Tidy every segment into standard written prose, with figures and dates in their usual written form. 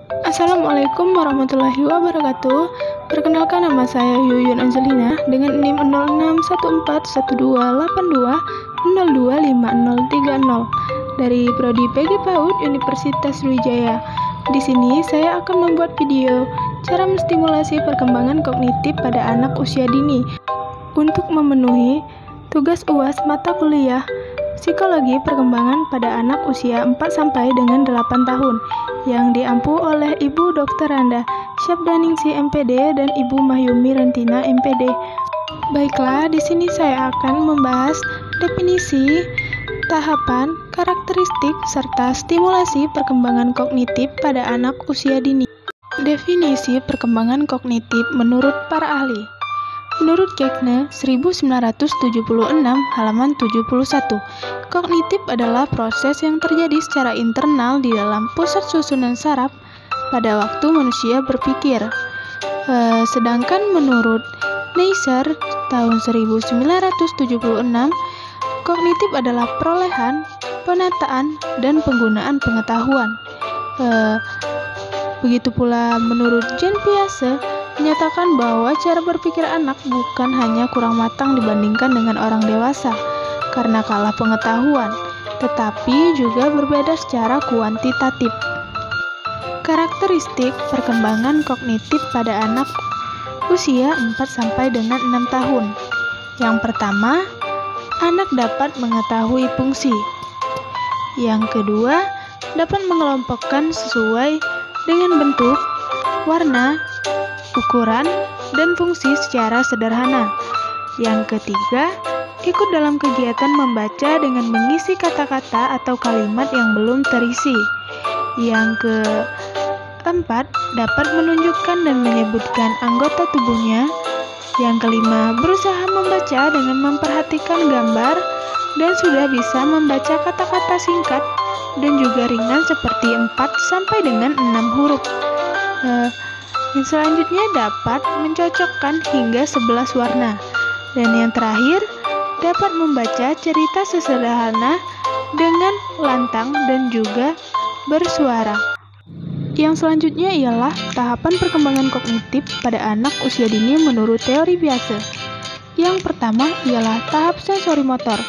Assalamualaikum warahmatullahi wabarakatuh. Perkenalkan, nama saya Yuyun Angelina dengan NIM 06141282025030 dari Prodi PG PAUD Universitas Sriwijaya. Di sini saya akan membuat video cara menstimulasi perkembangan kognitif pada anak usia dini untuk memenuhi tugas UAS mata kuliah Psikologi Perkembangan pada anak usia 4 sampai dengan 8 tahun yang diampu oleh Ibu Dr. Randa Syabdaningsi MPD dan Ibu Mahyumi Rantina MPD. Baiklah, di sini saya akan membahas definisi, tahapan, karakteristik, serta stimulasi perkembangan kognitif pada anak usia dini. Definisi perkembangan kognitif menurut para ahli. Menurut Gegne 1976 halaman 71, kognitif adalah proses yang terjadi secara internal di dalam pusat susunan saraf pada waktu manusia berpikir. Sedangkan menurut Neisser tahun 1976, kognitif adalah perolehan, penataan, dan penggunaan pengetahuan. Begitu pula menurut Jean Piaget menyatakan bahwa cara berpikir anak bukan hanya kurang matang dibandingkan dengan orang dewasa karena kalah pengetahuan, tetapi juga berbeda secara kuantitatif. Karakteristik perkembangan kognitif pada anak usia 4 sampai dengan 6 tahun. Yang pertama, anak dapat mengetahui fungsi. Yang kedua, dapat mengelompokkan sesuai dengan bentuk, warna, ukuran, dan fungsi secara sederhana. Yang ketiga, ikut dalam kegiatan membaca dengan mengisi kata-kata atau kalimat yang belum terisi. Yang keempat, dapat menunjukkan dan menyebutkan anggota tubuhnya. Yang kelima, berusaha membaca dengan memperhatikan gambar dan sudah bisa membaca kata-kata singkat dan juga ringan seperti 4 sampai dengan 6 huruf. Yang selanjutnya dapat mencocokkan hingga 11 warna. Dan yang terakhir, dapat membaca cerita sesederhana dengan lantang dan juga bersuara. Yang selanjutnya ialah tahapan perkembangan kognitif pada anak usia dini menurut teori Piaget. Yang pertama ialah tahap sensori motor.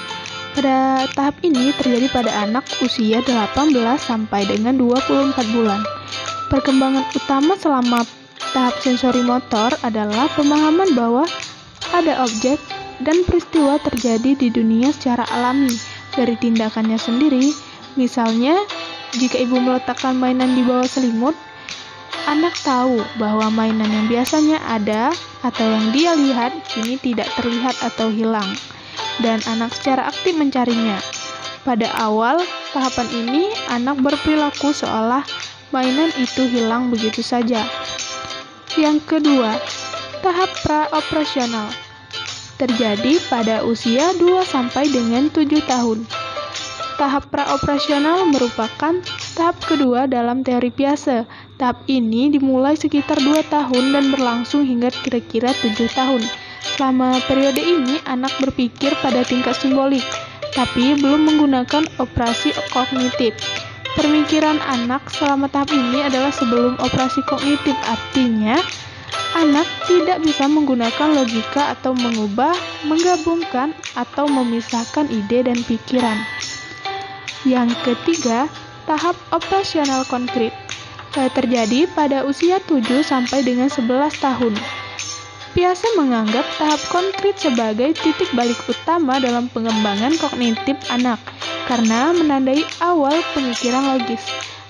Pada tahap ini terjadi pada anak usia 18 sampai dengan 24 bulan. Perkembangan utama selama tahap sensori motor adalah pemahaman bahwa ada objek dan peristiwa terjadi di dunia secara alami dari tindakannya sendiri. Misalnya, jika ibu meletakkan mainan di bawah selimut, anak tahu bahwa mainan yang biasanya ada atau yang dia lihat kini tidak terlihat atau hilang, dan anak secara aktif mencarinya. Pada awal tahapan ini, anak berperilaku seolah mainan itu hilang begitu saja. Yang kedua, tahap pra-operasional terjadi pada usia 2 sampai dengan 7 tahun. Tahap pra-operasional merupakan tahap kedua dalam teori Piaget. Tahap ini dimulai sekitar 2 tahun dan berlangsung hingga kira-kira 7 tahun. Selama periode ini, anak berpikir pada tingkat simbolik, tapi belum menggunakan operasi kognitif. Pemikiran anak selama tahap ini adalah sebelum operasi kognitif, artinya anak tidak bisa menggunakan logika atau mengubah, menggabungkan, atau memisahkan ide dan pikiran. Yang ketiga, tahap operasional konkret terjadi pada usia 7 sampai dengan 11 tahun. Piaget menganggap tahap konkret sebagai titik balik utama dalam pengembangan kognitif anak karena menandai awal pemikiran logis.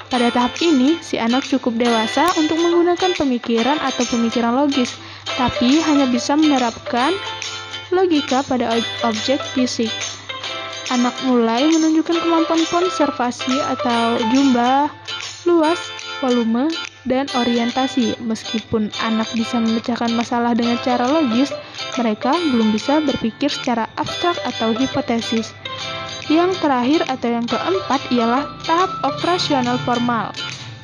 Pada tahap ini, si anak cukup dewasa untuk menggunakan pemikiran atau pemikiran logis, tapi hanya bisa menerapkan logika pada objek fisik. Anak mulai menunjukkan kemampuan konservasi atau jumlah, luas, volume, dan orientasi. Meskipun anak bisa memecahkan masalah dengan cara logis, mereka belum bisa berpikir secara abstrak atau hipotesis. Yang terakhir atau yang keempat ialah tahap operasional formal,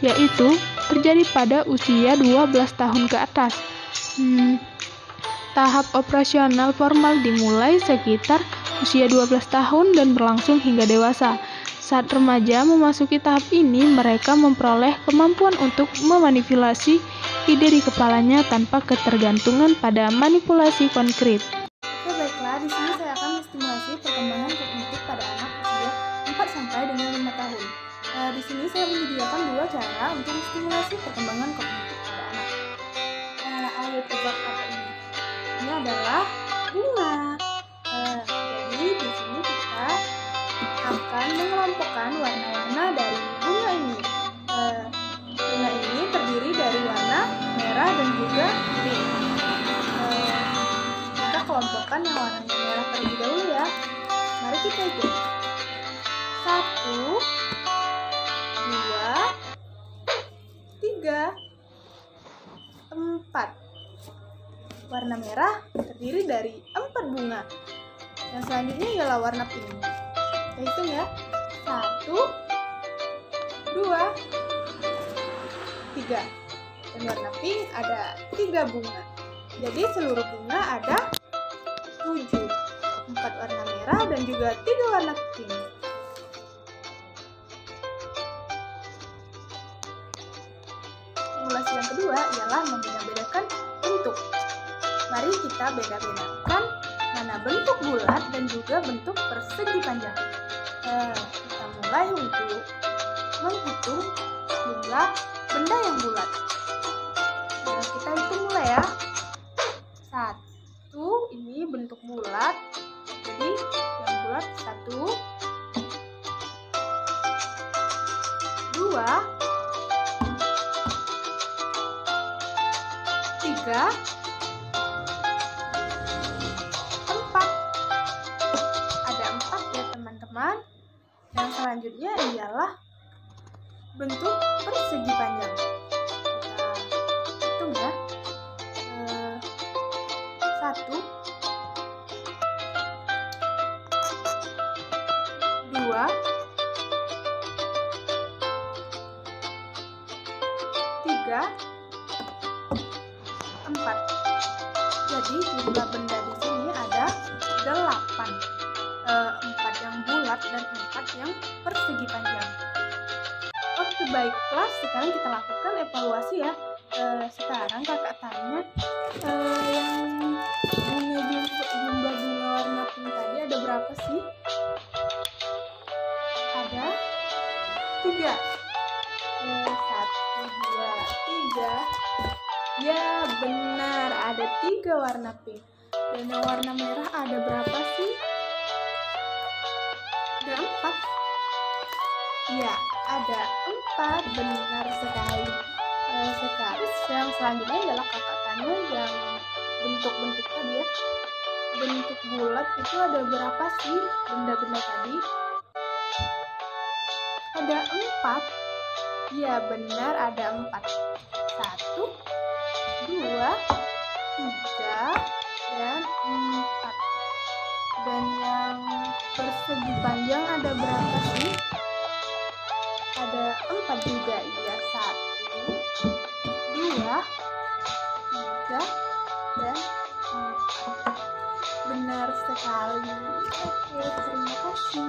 yaitu terjadi pada usia 12 tahun ke atas. Tahap operasional formal dimulai sekitar usia 12 tahun dan berlangsung hingga dewasa. Saat remaja memasuki tahap ini, mereka memperoleh kemampuan untuk memanipulasi ide di kepalanya tanpa ketergantungan pada manipulasi konkret. Oke, baiklah, di sini saya akan menstimulasi perkembangan kognitif pada anak usia 4 sampai dengan 5 tahun. Di sini saya menyediakan dua cara untuk menstimulasi perkembangan kognitif pada anak. Ayo tebak apa ini? Ini adalah bunga. Jadi di sini kita akan mengelompokkan warna-warna dari bunga ini. Bunga ini terdiri dari warna merah dan juga pink. Kita kelompokkan yang warnanya merah terlebih dahulu ya. Mari kita hitung. 1, 2, 3, 4. Warna merah terdiri dari 4 bunga. Yang selanjutnya ialah warna pink. Kita hitung ya. 1, 2, 3. Dan warna pink ada 3 bunga. Jadi seluruh bunga ada 7. 4 warna merah dan juga 3 warna pink. Simulasi yang kedua ialah membeda-bedakan bentuk. Mari kita beda-bedakan mana bentuk bulat dan juga bentuk persegi panjang. Kita mulai untuk menghitung jumlah benda yang bulat. Kita hitung mulai ya. 1, ini bentuk bulat. Jadi yang bulat 1, 2, 3, 4. Ada 4 ya teman-teman. Yang selanjutnya ialah bentuk persegi panjang. Kita hitung ya. 1, 2, 3, 4. Jadi jumlah benda di sini ada 8. 4 yang bulat dan 4 yang persegi panjang. Oke, baiklah, sekarang kita lakukan evaluasi ya. Sekarang kakak tanya, yang jumlah bunga warna pink tadi ada berapa sih? Ada 3. 1, 2, 3. Ya, benar, ada 3 warna pink. Dan yang warna merah ada berapa sih? Ada 4. Ya, ada 4, benar sekali. Sekarang yang selanjutnya adalah kakak tanya yang bentuk-bentuk tadi ya. Bentuk bulat itu ada berapa sih benda-benda tadi? Ada 4. Ya, benar, ada 4. 1, 2, 3, dan 4. Dan yang persegi panjang ada berapa sih? Ada 4 juga. Iya, 1, 2, 3, dan 4. Benar sekali. Oke, terima kasih.